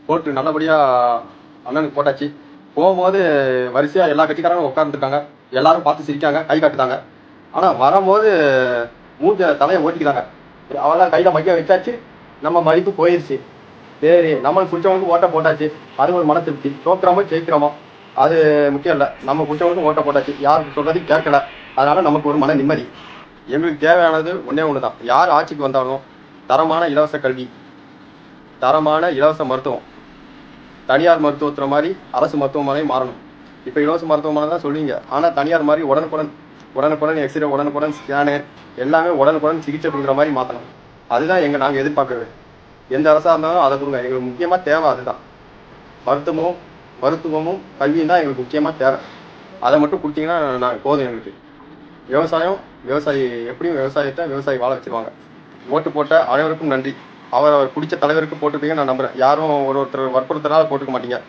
போட்டு நல்லபடியாக அண்ணனுக்கு போட்டாச்சு. போகும்போது வரிசையாக எல்லா கட்சிக்காரங்களும் உட்காந்துருக்காங்க. எல்லாரும் பார்த்து சிரிக்காங்க, கை காட்டுதாங்க. ஆனால் வரும்போது மூஞ்ச தலையை ஓட்டிக்கிறாங்க. அவெல்லாம் கையில் மைக்க வச்சாச்சு, நம்ம மதிப்பு போயிடுச்சு. சரி, நம்மளுக்கு பிடிச்சவங்களுக்கு ஓட்டை போட்டாச்சு, அது ஒரு மன திருப்தி. தோக்குறோமோ ஜெயிக்கிறோமோ அது முக்கியம் இல்லை, நம்ம பிடிச்சவங்களுக்கு ஓட்டை போட்டாச்சு, யாருக்கு சொல்றதையும் கேட்கல, அதனால நமக்கு ஒரு மன நிம்மதி. எங்களுக்கு தேவையானது ஒன்றே ஒன்று தான். யார் ஆட்சிக்கு வந்தாலும் தரமான இலவச கல்வி, தரமான இலவச மருத்துவம், தனியார் மருத்துவத்துறை மாதிரி அரசு மருத்துவமனை மாறணும். இப்போ இலவச மருத்துவமனை தான் சொல்லுவீங்க, ஆனால் தனியார் மாதிரி உடனுக்குடன் எக்ஸ்ரே, உடனுக்குடன் ஸ்கேனு, எல்லாமே உடனுக்குடன் சிகிச்சை கொடுக்குற மாதிரி மாற்றணும். அதுதான் நாங்கள் எதிர்பார்க்குறது. எந்த அரசாக இருந்தாலும் அதை கொடுங்க. எங்களுக்கு முக்கியமாக தேவை அதுதான். மருத்துவமும் கல்வியும் தான் எங்களுக்கு முக்கியமாக தேவை. அதை மட்டும் கொடுத்தீங்கன்னா நான் போதும் எங்களுக்கு. விவசாயி எப்படியும் விவசாயி வாழ வச்சுருவாங்க. ஓட்டு போட்ட அனைவருக்கும் நன்றி. அவர் பிடிச்ச தலைவருக்கு போட்டுருப்பீங்க நான் நம்புகிறேன். யாரும் ஒருத்தர் வற்புறுத்தினால போட்டுக்க மாட்டீங்க.